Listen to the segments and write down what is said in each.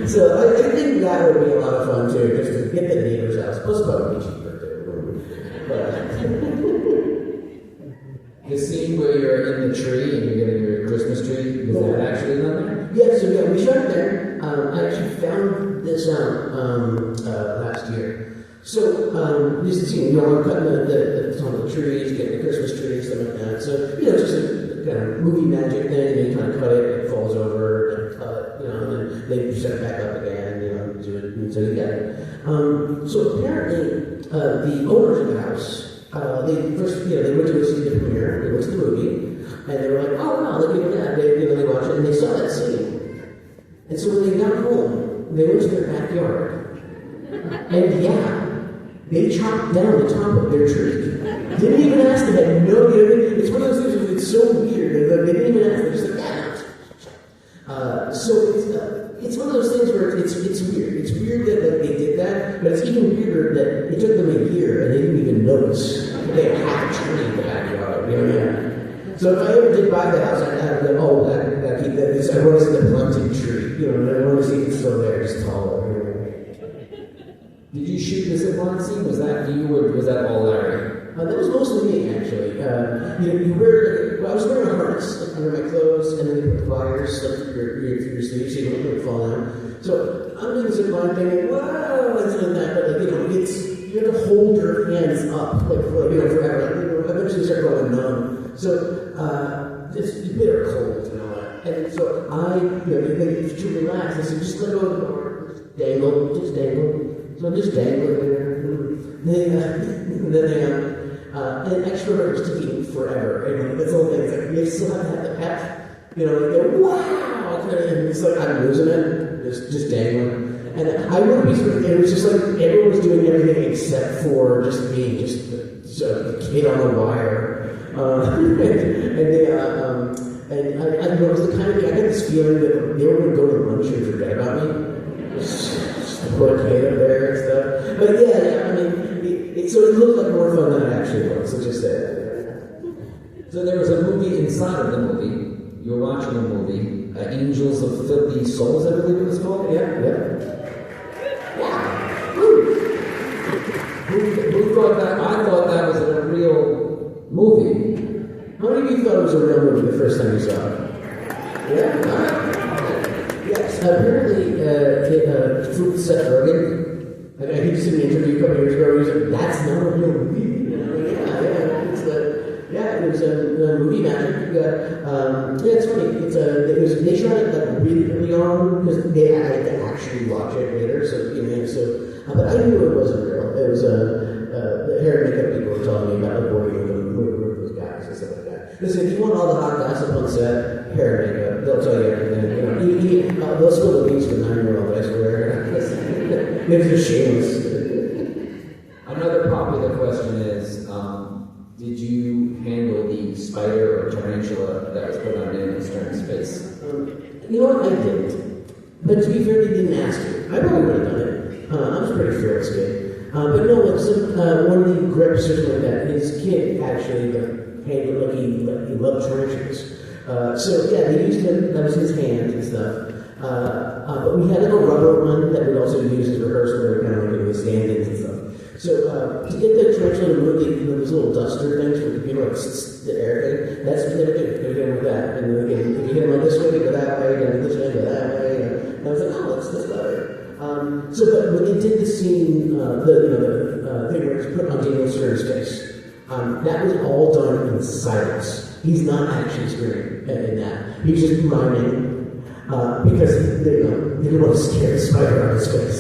So I think that would be a lot of fun too, just to get the neighbor's house. Plus, probably cheaper too. The scene where you're in the tree and you're getting your Christmas tree, was that actually done there? Yeah, so we shot it there. I actually found this out last year. So, this is, we're cutting the trees, getting the Christmas tree, stuff like that. So, just a kind of movie magic thing, and you kind of cut it, it falls over, and cut, and then they set it back up again, do it, and so you get it. So apparently, the owners of the house, they went to see the premiere, they went to the movie, and they were like, oh wow, look at that. They watched it, and they saw that scene. And so when they got home, they went to their backyard, and they chopped down the top of their tree. Didn't even ask, they had no idea. It's one of those things where it's so weird, they didn't even ask, they're just like, so it's one of those things where it's weird. It's weird that they did that, but it's even weirder that it took them a year and they didn't even notice they had a tree in the backyard. So if I ever did buy the house, I'd go, I keep that. I want to see the planted tree. I want to see it's still there, just taller. Did you shoot this at one scene? Was that you or was that all Larry? That was mostly me, actually. You wear, I was wearing a harness under my clothes, and then they put wires through your sleeves so you don't let it fall down. So I'm doing this zip line thing, and wow, and like that, but you have to hold your hands up, forever. Eventually you start going numb. So it's bitter cold and all that. And so if you relax, I said, just let go of the bar, just dangle. So I'm just dangling there. And extroverts taking forever. That's the whole thing. It's like, you still have to have the pep. They go, wow! And it's like, I'm losing it. Just dangling. And I would be it was just like, everyone was doing everything except for just me, just a kid on a wire. And I was the kind of, I got this feeling that they were going to go to lunch and forget about me. Just the poor kid up there and stuff. But so it looked like more fun than it actually was. So just that. So there was a movie inside of the movie. You were watching a movie, Angels of Filthy Souls, I believe it was called. Yeah. Who thought that? I thought that was a real movie. How many of you thought it was a real movie the first time you saw it? Yeah. Yes. Apparently, through Seth Rogen. He just did an interview a couple years ago. He was like, "That's not a real movie." It was a movie magic. It's funny. They shot it like really early on because they had to actually watch it later. But I knew it wasn't real. It was the hair and makeup people were telling me about working with those guys and stuff like that. Listen, if you want all the hot gossip on set, hair and makeup, they'll tell you everything. They'll spill the beans for 9-year-old, I swear. Maybe they're shameless. Another popular question is, did you handle the spider or tarantula that was put on Daniel Stern's face? You know what? I didn't. But to be fair, he didn't ask me. I probably would have done it. I was pretty fearless kid. But no, one of the grips or something like that, his kid actually handled he loved tarantulas. They used him, that was his hand and stuff. But we had a rubber one that we also used as rehearsal. They were kind of like stand-ins and stuff. So to get the tarantula to move, those little duster things for the air thing, that's what they would do. They would hit him with that. And again, if you hit him on this way, they go that way. And this way, go that way. And I was like, that's better. But when they did the scene, the thing where it's put on Daniel Stern's face, that was all done in silence. He's not actually screaming in that. He's just miming. Because they didn't want to scare the spider on his face.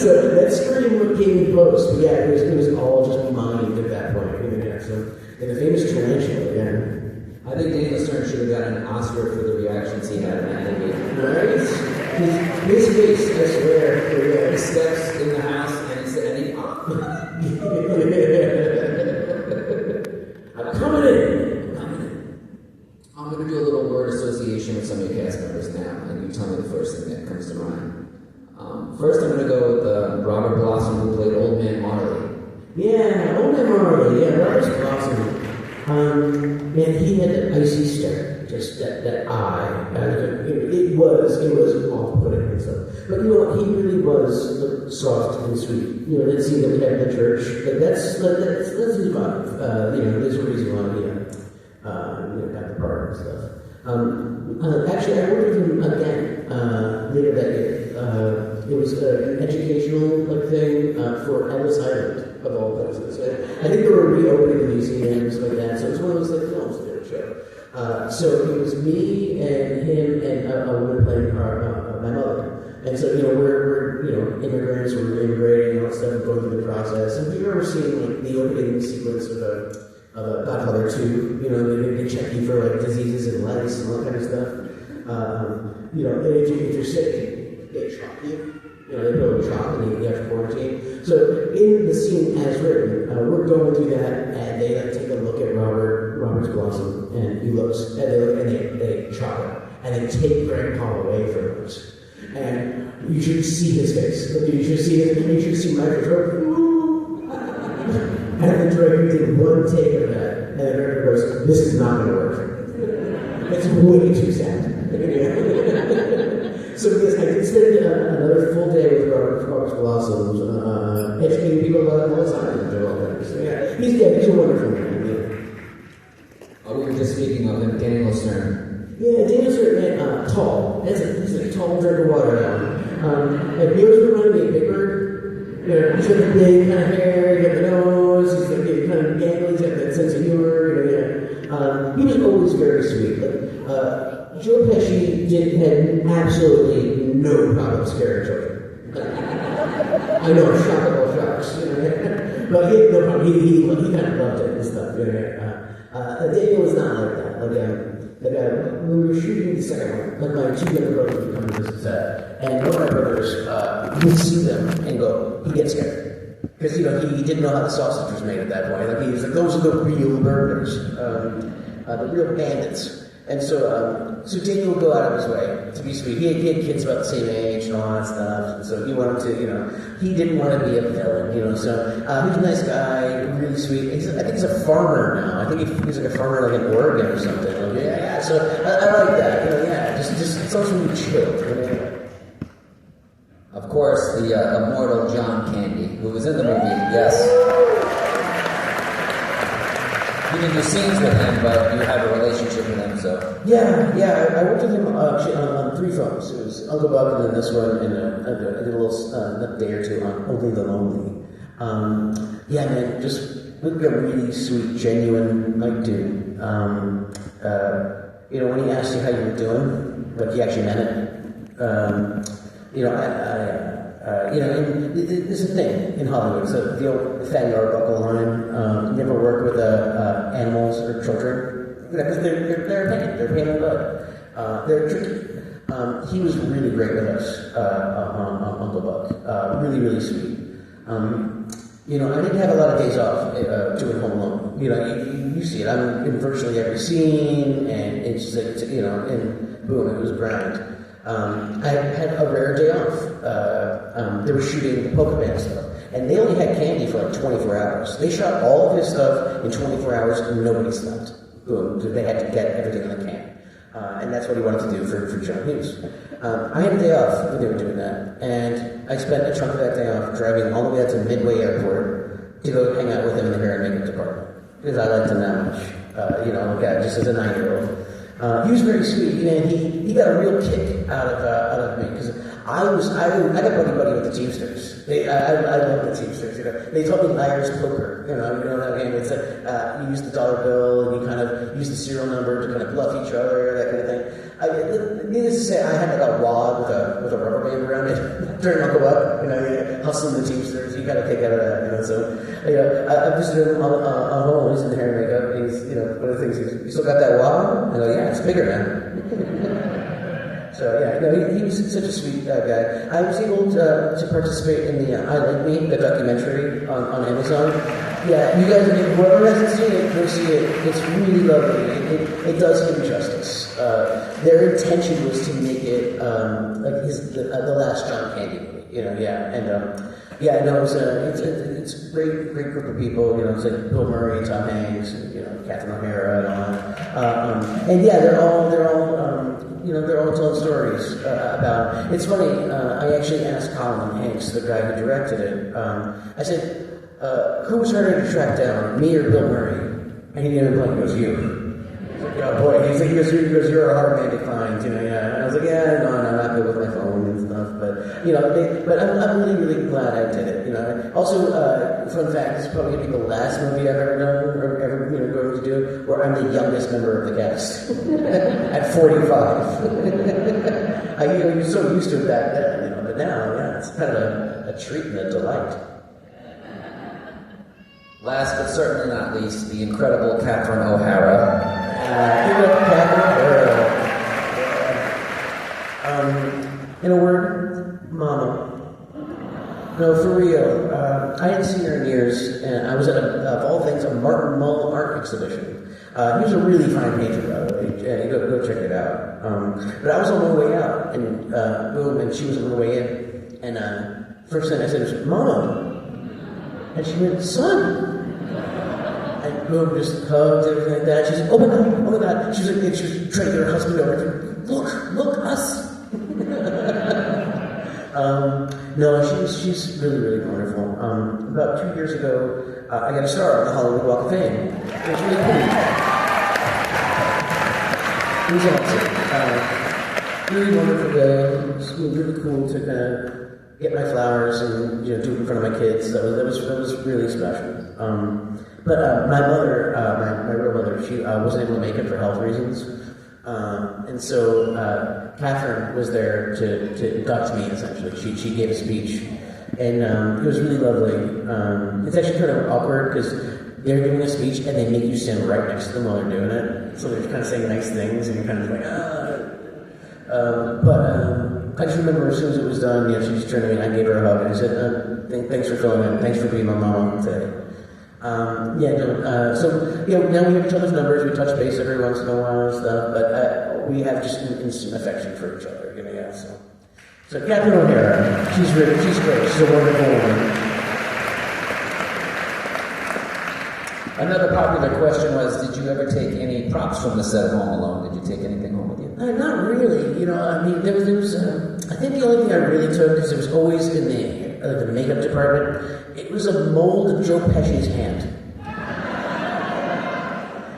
so that scream came in post. But yeah, it was all just mind at that point. And the famous tarantula, I think Daniel Stern should have gotten an Oscar for the reactions he had in that movie. Right? His face, I swear. He steps in the house and he said, I'm coming in. I'm going to do a little word association with some of your cast members now, and you tell me the first thing that comes to mind. First, I'm going to go with Robert Blossom, who played Old Man Marley. Yeah, Old Man Marley. Yeah, Robert Blossom. Man, he had an icy stare. just that eye. It was off-putting and stuff. But you know what? He really was soft and sweet. You know, that scene that we had in the church. That's his vibe. There's a reason why he got the part and stuff. Actually, I worked with him again later that year. It was an educational thing for Ellis Island, of all places. I think they were reopening the museum and stuff like that, so it was one of those films they would show. So it was me and him and a woman playing my mother. And so, we're immigrants, we're immigrating and all that stuff, going through the process. And if you've ever seen the opening sequence of a Godfather 2, they check you for diseases and lice and all that kind of stuff. And if you're sick, they shock you. They put a shock and you have to quarantine. So in the scene as written, we're going through that, and they take a look at Robert's Blossom, and he looks, and they chop it, and they take Grandpa away from us. And you should see his face. You should see my face. And the director did one take of that, and the director goes, "This is not going to work. It's way too sad." So yes, I did spend another full day with Robert's Blossoms, educating people about Ellis Island and all that. So yeah, he's a wonderful man. We were just speaking of him, Daniel Stern. Yeah, Daniel Stern, man, tall. He's a tall drink of water now. Have you ever reminded me of Big Bird? He's got the big kind of hair, he's got the nose, he's got the kind of gangly, he's got that sense of humor. He was always very sweet. Joe Pesci had absolutely no problem scaring children. I know, shock of all shocks. But he had no problem. He kind of loved it and stuff. Daniel was not like that. When we were shooting the second one, my two younger brothers would come to visit set, and one of my brothers would see them and go, he gets scared. Because, he didn't know how the sausage was made at that point. He was like, those are the real murderers, the real bandits. And so Daniel would go out of his way to be sweet. He had kids about the same age and all that stuff. And so he wanted to, he didn't want to be a villain, so he's a nice guy, really sweet. I think he's a farmer now. I think he's like a farmer in Oregon or something. Yeah. So I like that, just it's also really chill. Of course, the immortal John Candy, who was in the movie, yes. You didn't do scenes with him, but you have a relationship with him, so. Yeah, I worked with him on 3 films. It was Uncle Buck, and then this one, and I did a little a day or two on Only the Lonely. Man, just a really sweet, genuine dude. When he asked you how you were doing, but he actually meant it. There's a thing in Hollywood. So the old Fatty Arbuckle line: never work with animals or children, because they're a pain in the butt. They're tricky. He was really great with us on Uncle Buck. Really, really sweet. I didn't have a lot of days off doing Home Alone. You see it. I'm in virtually every scene, and it's and boom, it was a grind. I had a rare day off. They were shooting the Polka Band stuff, and they only had Candy for 24 hours. They shot all of his stuff in 24 hours, and nobody slept. Boom, they had to get everything on the can. And that's what he wanted to do for John Hughes. I had a day off when they were doing that, and I spent a chunk of that day off driving all the way out to Midway Airport to go hang out with him in the hair and makeup department, because I liked him that much, just as a 9-year-old. He was very sweet, and he got a real kick out of me, because I got buddy with the Teamsters. I love the Teamsters. They taught me liar's poker. You know that game. It's you use the dollar bill and you kind of use the serial number to kind of bluff each other, that kind of thing. Needless to say, I had a wad with a rubber band around it during Uncle Buck. Hustling the Teamsters. You got to kick out of that. So I visited him on home. He's in the hair and makeup. He's one of the things. You still got that wad? I go, yeah, it's bigger now. So he was such a sweet guy. I was able to participate in the I Like Me, the documentary on Amazon. Yeah, you guys, whoever hasn't seen it, go see it. It's really lovely. It does him justice. Their intention was to make it like the last John Candy movie. You know, yeah, and yeah, no, it's a great group of people. You know, it's like Bill Murray, Tom Hanks, and, you know, Katherine O'Hara, and all that. And yeah, they're all you know, they're all telling stories about. It's funny. I actually asked Colin Hanks, the guy who directed it. I said, who was harder to track down, me or Bill Murray? And he didn't blink. He goes, you. Oh boy, he goes, you're a hard man to find, you know, yeah. And I was like, yeah, no, I'm not good with my phone and stuff, but, you know, but I'm really glad I did it, you know. Also, fun fact, this is probably going to be the last movie I've ever done, or ever, you know, going to do, where I'm the youngest member of the cast, at 45. You know, you're so used to it back then, you know, but now, yeah, it's kind of a treat and a delight. Last but certainly not least, the incredible Katherine O'Hara. In a word, Mama. No, for real. I hadn't seen her in years, and I was at, of all things, a Martin Mull art exhibition. He was a really fine painter, by the way. Yeah, go check it out. But I was on my way out, and boom, and she was on her way in. And first thing I said was, Mama. And she went, son. And boom, just hugged, everything like that. She's like, oh my God. She was like, she was trying to get her husband over. Look, us. No, she's really wonderful. About 2 years ago, I got a star on the Hollywood Walk of Fame. It was really cool. It was awesome. Really wonderful day. It was really cool to kind of get my flowers and, you know, do it in front of my kids. That was really special. But my mother, my real mother, she wasn't able to make it for health reasons. And so Katherine was there to induct me, essentially. She gave a speech. And it was really lovely. It's actually kind of awkward because they're giving a speech and they make you stand right next to them while they're doing it. So they're kind of saying nice things and you're kind of like, But I just remember as soon as it was done, you know, she just turned to me and I gave her a hug and I said, thanks for filming, thanks for being my mom today. So, you know, now we have each other's numbers, we touch base every once in a while and stuff, but we have just an instant affection for each other, you know, yeah, so Katherine O'Hara, she's great, she's a wonderful woman. Another popular question was, did you ever take any props from the set of Home Alone? Did you take anything home with you? Not really, you know, I mean, there was I think the only thing I really took, because it was always in the makeup department, it was a mold of Joe Pesci's hand.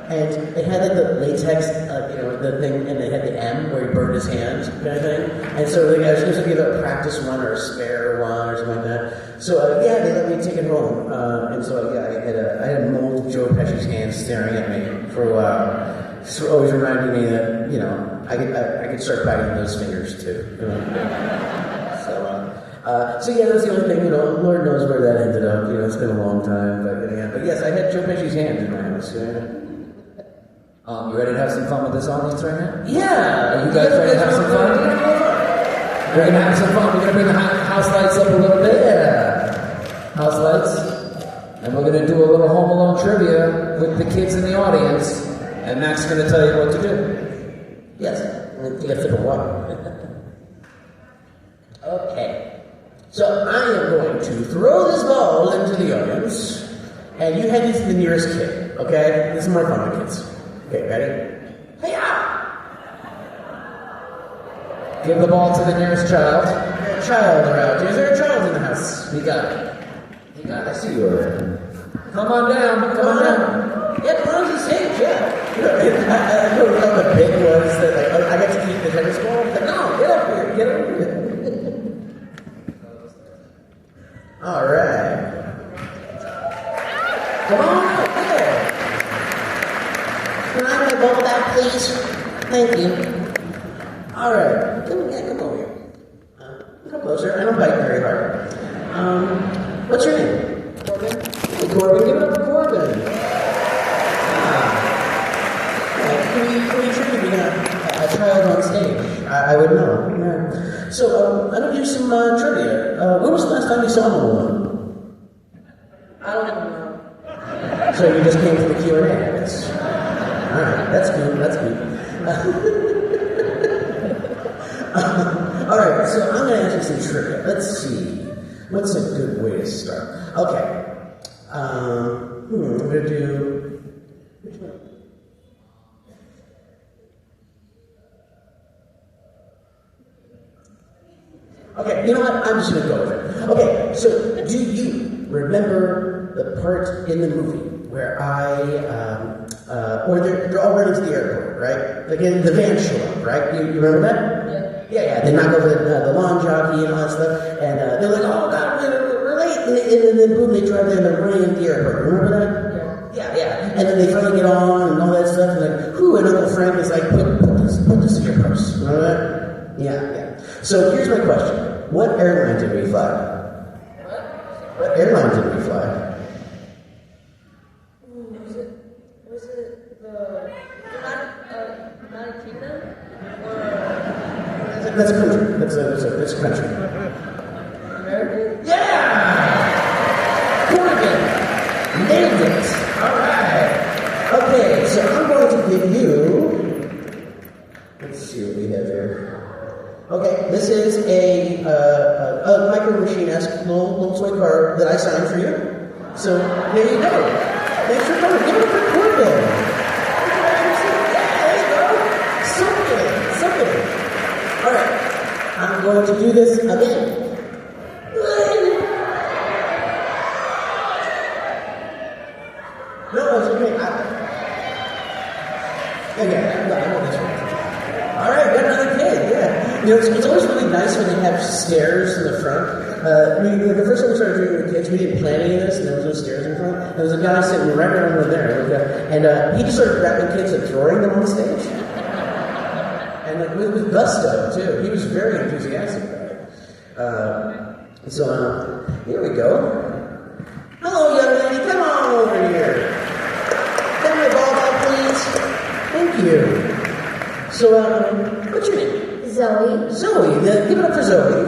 And it had like the latex, you know, the thing, and it had the M where he burned his hand, kind of thing. And so like, I was supposed to give a practice one or a spare one or something like that. So yeah, they let me take it home. And so yeah, I had a mold of Joe Pesci's hand staring at me for a while. So always reminding me that, you know, I could start biting those fingers too. You know? So yeah, that's the only thing, you know, Lord knows where that ended up, you know, it's been a long time, but yes, I had Joe Pesci's hand in my house, yeah. You ready to have some fun with this audience right now? Yeah! Are you guys ready to have some fun? We're gonna have some fun, we're gonna bring the house lights up a little bit, yeah. House lights. And we're gonna do a little Home Alone trivia with the kids in the audience, and Mac's gonna tell you what to do. Yes, you got to sip of water. Okay. So I am going to throw this ball into the audience, and you head into the nearest kid, okay? This is more fun with kids. Okay, ready? Hey-ya! Give the ball to the nearest child. A child around. Is there a child in the house? You got it. You got it. I see you over there. Come on down. Come on down. Yeah, come on to the stage, yeah. You know, I know how the big was that, like, I got to eat the tennis ball. But no, get up here, get over here. All right. Come on out there. Can I have a ball back, please? Thank you. All right. Come over here. Come closer. I don't bite very hard. What's your name? Corbin. Hey, Corbin. Give it up for Corbin. Can we treat you a child on stage? I would know. Yeah. So, I'm going to do some trivia. When was the last time you saw Home Alone? I don't even know. So you just came for the Q&A. All right, that's good. That's good. All right, so I'm going to ask you some trivia. Let's see. What's a good way to start? Okay. I'm going to do... Which one? Okay, you know what? I'm just going to go with it. Okay, so do you remember the part in the movie where where they're all running to the airport, right? Like the van show up, right? You remember that? Yeah. They knock over the lawn jockey and all that stuff, and they're like, "Oh God, we're late!" And then boom, they drive there and they're running into the airport. Remember that? Yeah. And then they finally get on and all that stuff, and like, whew, and Uncle Frank is like, "Put this in your purse." Remember that? Yeah. So here's my question: what airline did we fly? What airline did we fly? Was it the United Kingdom? Or That's a country. That's a country. American? Yeah! Culkin! Nailed it! Alright! Okay, so I'm going to give you... Let's see what we have here. Okay, this is a micro machine-esque little toy car that I signed for you. So, there you go. Thanks for coming. Give it a quick Culkin! Yeah, there you go! So good. Alright, I'm going to do this again. No, it's okay. I want this one. Alright, got another kid, yeah. You know, it's always really nice when they have stairs in the front. The first time we started doing it with kids, we didn't plan any of this, and there was no stairs in front. There was a guy sitting right over there, and he just started grabbing kids and throwing them on stage. And like with gusto too. He was very enthusiastic about it. So here we go. Hello, young lady, come on over here. Get my ball back, please. Thank you. So, what's your name? Zoe. Zoe. Give it up for Zoe.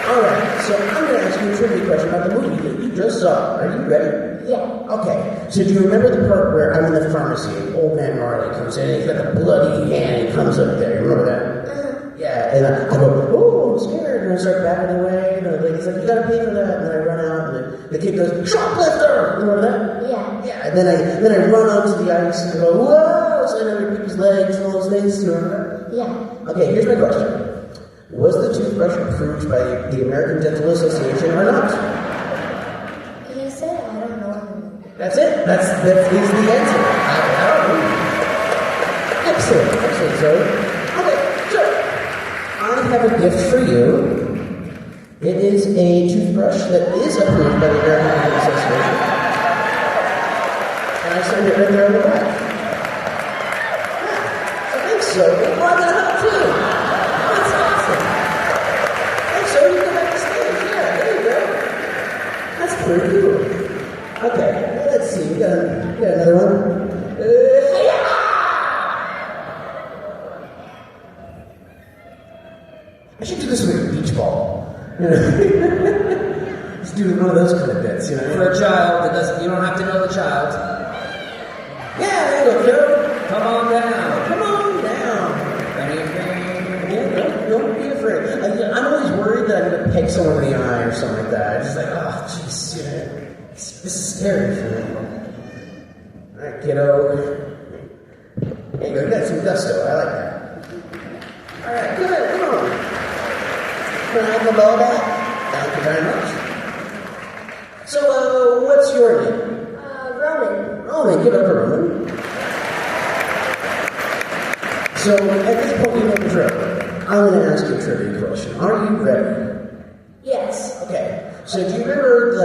All right. So I'm going to ask you a trivia question about the movie that you just saw. Are you ready? Yeah. Okay, so do you remember the part where I'm in the pharmacy and old man Marley comes in and he's got a bloody hand and he comes up there? You remember that? Yeah, and I go, oh, I'm scared, and I start backing away, and the lady's like, you gotta pay for that, and then I run out, and the kid goes, shoplifter! You remember that? Yeah, and then I run onto the ice and I go, whoa! So I never pick his legs and all those things. You remember that? Yeah. Okay, here's my question. Was the toothbrush approved by the American Dental Association or not? You said I don't know. That's it. That is the answer. Excellent, Zoe. Okay, so I have a gift for you. It is a toothbrush that is approved by the American Dental Association. And I signed it right there on the back. Yeah. So thanks, Zoe. Well, I'm gonna hug too. That's awesome. Thanks, Zoe. You go back to stage. Yeah, there you go. That's pretty cool. Okay, let's see. We got another one. I should do this with a beach ball. Let's do one of those kind of bits, For a child that doesn't, you don't have to know the child. Yeah, there you go, kiddo. Come on down. Come on down. Yeah, don't be afraid. I'm always worried that I'm going to peg someone in the eye or something like that. It's just like, oh, jeez, this is scary for me. All right, kiddo. There you go. You got some gusto. I like that. All right, good. Come on. Can I have the ball back? Thank you very much. So, what's your name? Roman. Roman. Give it up for Roman. So, at this point, you know the drill. I'm going to ask you a trivia question. Are you ready? Yes. Okay. So do you remember,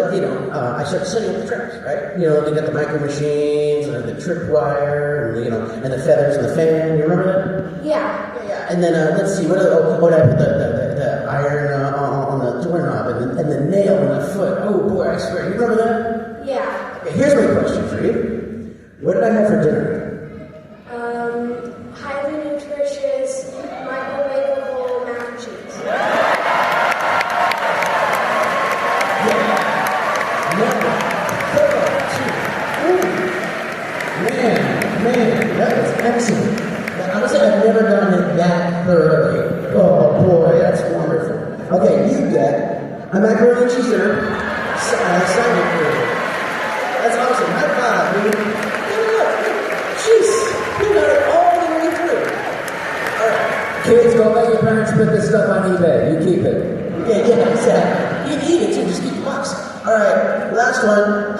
I started setting up the tracks, right? They got the micro machines and the trip wire and, and the feathers and the fan. You remember that? Yeah. Yeah. And then, let's see, what did I put the iron on the doorknob and the nail in the foot. Oh, boy, I swear. You remember that? Yeah. Okay, here's my question for you. What did I have for dinner? Highly nutritious, microwavable mac and cheese. Yeah, excellent. Honestly, I've never gotten it that thoroughly. Oh boy, that's wonderful. Okay, you get a macaroni and cheese dinner. Salad for you. That's awesome. High five, dude. Jeez, you got it all the way through. All right. Kids, go let your parents put this stuff on eBay. You keep it. Yeah, exactly. You can eat it too, just keep the box. All right, last one.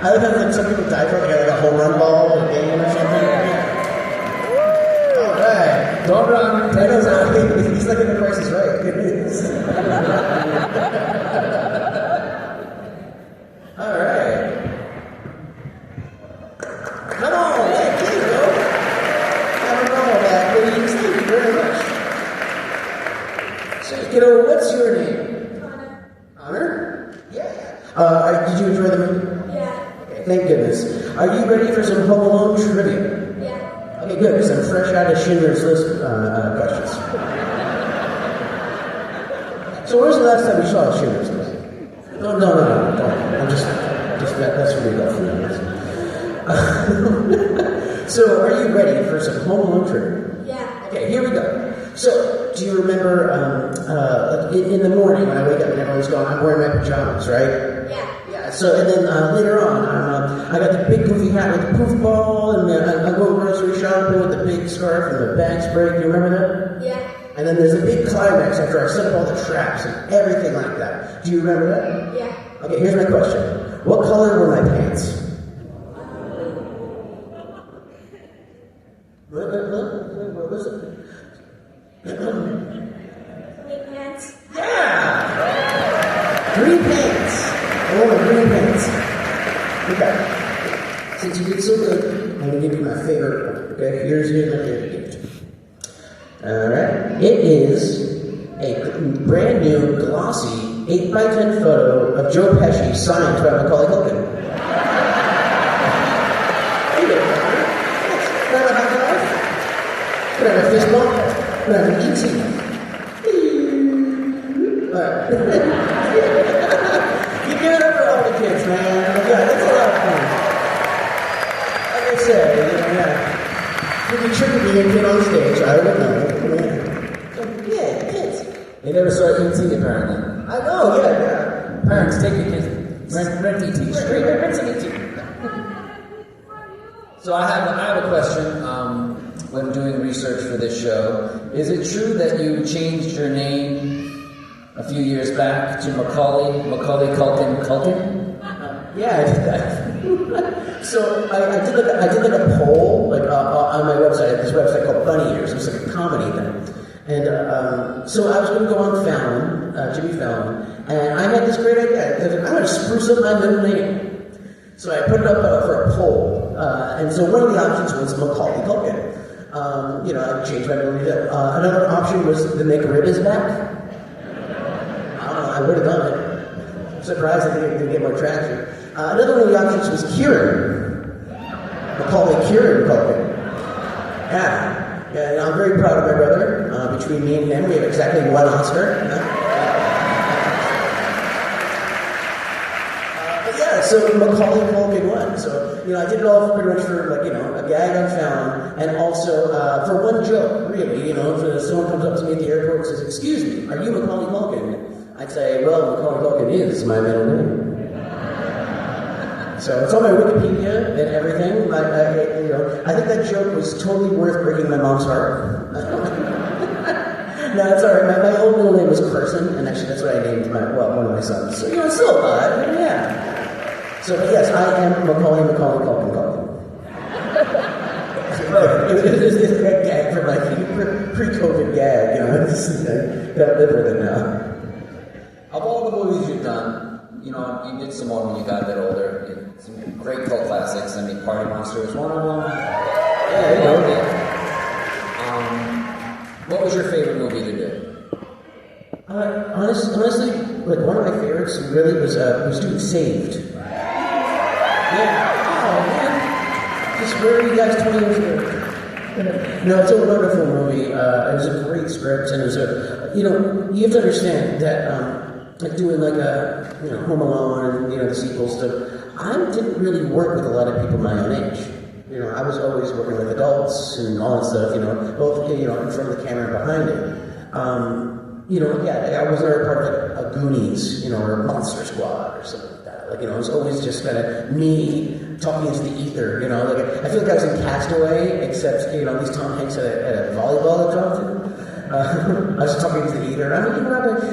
I like how like, some people die for like a home run ball or a game or something. All right. Don't run. He's like in the Price is Right. All right. Come on, yeah, here you go. Have a roll back, please. Thank you very much. So, kiddo, what's your name? Honor? Yeah. Did you enjoy the movie? Yeah. Okay, thank goodness. Are you ready for some Home Alone trivia? Yeah. Okay, good, because I'm fresh out of Schindler's List questions. So where's the last time you saw Schindler's List? No, don't. I'm just that's what we got for you. So, are you ready for some Home Alone trivia? Yeah. Okay, here we go. So, do you remember in the morning when I wake up and everyone's gone, I'm wearing my pajamas, right? Yeah. So, and then later on, I got the big goofy hat with the poof ball, and then I go grocery shopping with the big scarf and the bags break. Do you remember that? Yeah. And then there's a big climax after I set up all the traps and everything like that. Do you remember that? Yeah. Okay, here's my question. What color were my pants? What was it? Green pants. Yeah! Green pants! I want my green pants. Okay. Since you did so good, I'm going to give you my favorite one. Okay, here's my favorite gift. Alright. It is a brand new, glossy, 8x10 photo of Joe Pesci signed by Macaulay Culkin. There you go. Can I have a high five? Can I have a fist bump? Can I have an E.T.? Alright. You give it up for all the kids, man. Yeah, that's a lot of fun. Like I said, yeah. If you triggered me and get on stage, I would know. Yeah, kids. They never saw E.T. apparently. I know, yeah. Parents, take your kids. Rent E.T. Straight rent some E.T. So I have a question. When doing research for this show, is it true that you changed your name a few years back to Macaulay Culkin? Yeah, I did that. So I did like a poll on my website. I have this website called Bunny Ears. It was like a comedy thing. And so I was going to go on Fallon, Jimmy Fallon, and I had this great idea. I was like, I'm going to spruce up my middle name. So I put it up for a poll, and so one of the options was Macaulay Culkin. I changed my middle name. Another option was the McRib is back. I don't know, I would have done it. I'm surprised I didn't get more traction. Another one of the options was Kieran. Macaulay Kieran Culkin. Yeah, and I'm very proud of my brother. Between me and him, we have exactly one Oscar. So Macaulay Culkin won. So, I did it all pretty much for, a gag on Fallon, and also for one joke, really. If someone comes up to me at the airport and says, "Excuse me, are you Macaulay Culkin?" I'd say, "Well, Macaulay Culkin is my middle name." So it's on my Wikipedia and everything. I think that joke was totally worth breaking my mom's heart. No, it's all right. My old middle name was Carson, and actually that's what I named one of my sons. So, it's still alive. Yeah. So, but yes, I am Macaulay Culkin. It's a gag for my pre-COVID gag, gotta live with it now. Of all the movies you've done, you did some more when you got a bit older. Some great cult classics. I mean, Party Monster was one of them. Yeah, what was your favorite movie to do? Honestly, one of my favorites really was doing Saved. Yeah. Oh man. Just where were you guys 20 years ago? No, it's a wonderful movie. It was a great script, and it was you have to understand that like doing like a, Home Alone and, the sequel stuff, I didn't really work with a lot of people my own age. I was always working with adults and all that stuff, both, in front of the camera and behind it. I was never part of like a Goonies, or a Monster Squad or something like that. It was always just kind of me talking into the ether, I feel like I was in Castaway, except, at least Tom Hanks had a volleyball that dropped in. I was talking into the ether, and I'm like, rubbish.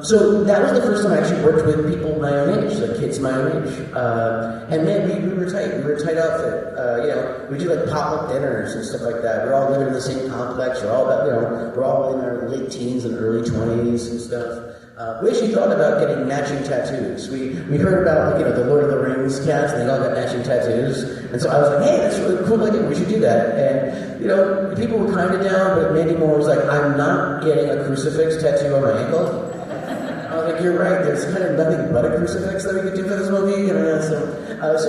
So that was the first time I actually worked with people my own age, like kids my own age. And man, we were tight. We were a tight outfit. We do like pop-up dinners and stuff like that. We're all living in the same complex. We're all we're all in our late teens and early 20s and stuff. We actually thought about getting matching tattoos. We heard about the Lord of the Rings cast, and they all got matching tattoos. And so I was like, hey, that's really cool. We should do that. And people were kind of down, but Mandy Moore was like, I'm not getting a crucifix tattoo on my ankle. I was like, you're right. There's kind of nothing but a crucifix that we could do for this movie. So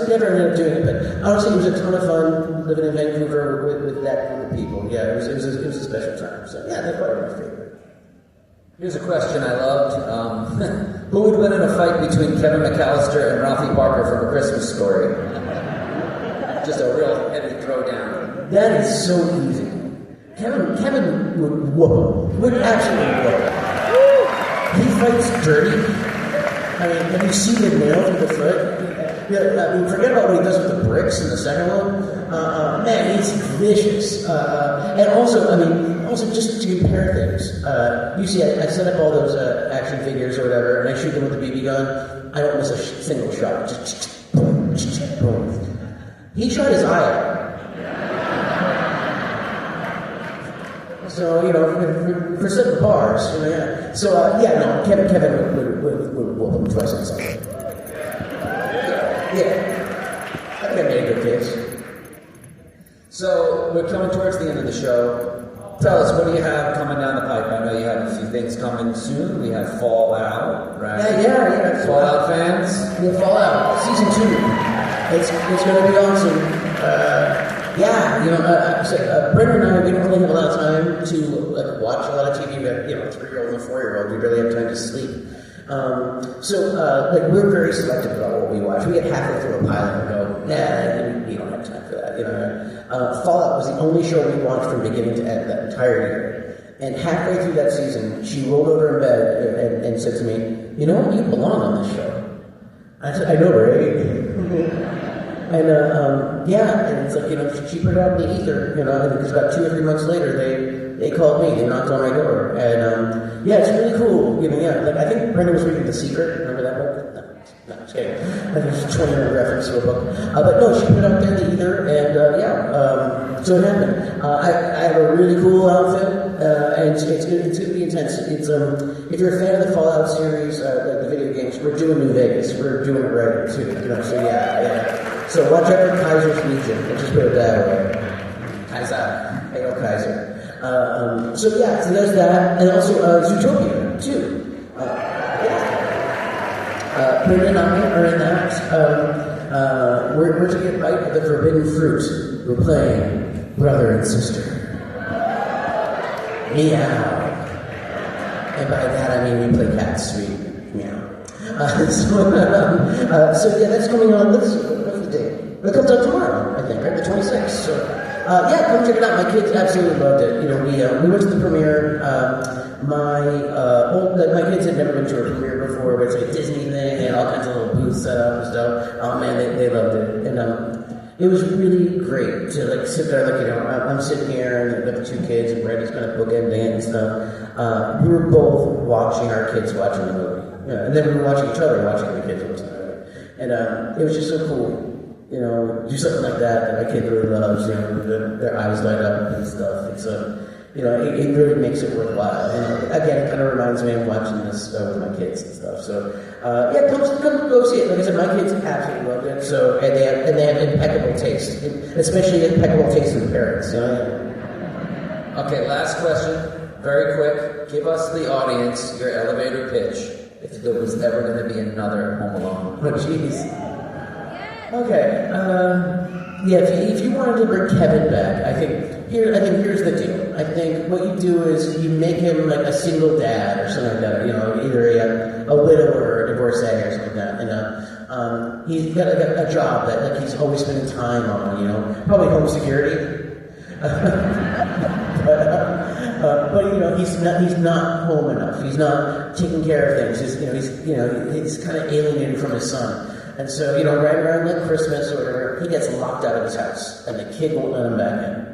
we never ended up doing it. But honestly, it was a ton of fun living in Vancouver with that group of people. Yeah, it was a special time. So yeah, that's probably my favorite. Here's a question I loved. Who would win in a fight between Kevin McAllister and Ralphie Parker from A Christmas Story? Just a real heavy throwdown. That is so easy. Kevin would whoop him. Would absolutely whoop him. He fights dirty. Have you seen the nail through the foot? Forget about what he does with the bricks in the second one. Man, he's vicious. And also just to compare things. You see, I set up all those action figures or whatever, and I shoot them with a BB gun. I don't miss a single shot. Just boom, boom. He shot his eye out. So, for setting the bars, yeah. So, Kevin would whoop him twice on Sunday. Yeah. I think I made a good case. So, we're coming towards the end of the show. Tell us, what do you have coming down the pipe? I know you have a few things coming soon. We have Fallout, right? Yeah. Fallout fans? Yeah, Fallout, Season 2. It's going to be awesome. Brendan and I, we don't really have a lot of time to watch a lot of TV. We have, a 3-year-old and a 4-year-old. We barely have time to sleep. We're very selective about what we watch. We get halfway through a pilot and go, we don't have time for that. Fallout was the only show we watched from beginning to end that entire year. And halfway through that season, she rolled over in bed and said to me, you know what, you belong on this show. I said, I know, right? And it's like, she put it out in the ether, and because about 2 or 3 months later, they called me, they knocked on my door, and it's really cool, I think Brendan was reading The Secret, remember that book? No, just kidding. I think it's a 20-minute reference to a book. But no, she put it out there in the ether, and so it happened. I have a really cool outfit, and it's going to be intense. It's if you're a fan of the Fallout series, the video games, we're doing New Vegas. We're doing it right too. So yeah. So watch out for Kaiser's Legion. Let's just put it that way. Kaiser. Hey, no Kaiser. So there's that, and also Zootopia too. Brendan and I are in that. We're to get right at the forbidden fruit. We're playing brother and sister. Meow. And by that I mean we play cat sweet. Meow. That's coming on. What's the date? It comes out tomorrow, I think, right? The 26th. So, come check it out. My kids absolutely loved it. We went to the premiere. My kids had never been to a premiere before, where it's like a Disney thing. They had all kinds of little booths set up and stuff. Oh man, they loved it. And it was really great to sit there, I'm sitting here and with the 2 kids, and Brandy's kind of bookending it and stuff. We were both watching our kids watching the movie. And then we were watching each other watching the kids watching the movie. And it was just so cool. Do something like that my kid really loves. Their eyes light up and stuff. It's it really makes it worthwhile. And again, it kind of reminds me of watching this with my kids and stuff. So come go see it. Like I said, my kids absolutely loved it. So and they have impeccable taste, especially impeccable taste in parents. Okay, last question, very quick. Give us the audience your elevator pitch if there was ever going to be another Home Alone. Oh jeez. Okay. If you wanted to bring Kevin back, I think here's the deal. I think what you do is you make him like a single dad or something like that. You know, either a widower or a divorcee or something like that. And he's got a job that like he's always spending time on. You know, probably home security. But you know, he's not home enough. He's not taking care of things. He's kind of alienated from his son. And so, you know, right around like Christmas or whatever, he gets locked out of his house, and the kid won't let him back in.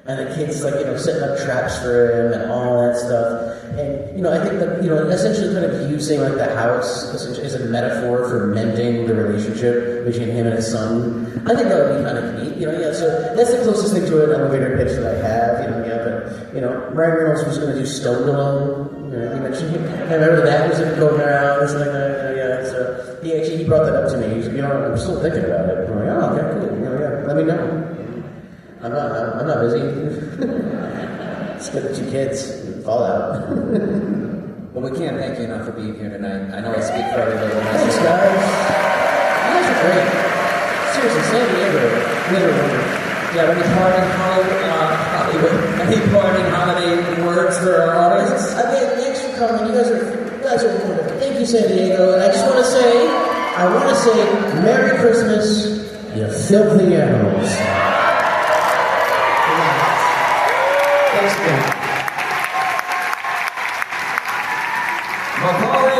And the kid's like, you know, setting up traps for him and all that stuff. And, you know, I think that, you know, essentially kind of using like the house as a metaphor for mending the relationship between him and his son. I think that would be kind of neat, you know, yeah. So that's the closest thing to an elevator pitch that I have, you know, yeah. But, you know, Ryan Reynolds was going to do Stoned Alone. You know, he mentioned him. I remember that was going around or something like that, you know, yeah. So he brought that up to me. He's like, you know, I'm still thinking about it. I'm like, oh, okay, cool. You know, yeah, let me know. I'm not busy. Let's get the 2 kids. Fall out. Well, we can't thank you enough for being here tonight. I know I speak for everybody. Thanks, guys. You guys are great. Seriously, San Diego, literally. Yeah, any parting holiday words for our audience? Thanks for coming. You guys are wonderful. Thank you, San Diego. And I just want to say, Merry Christmas, you filthy animals. Thanks again. Macaulay.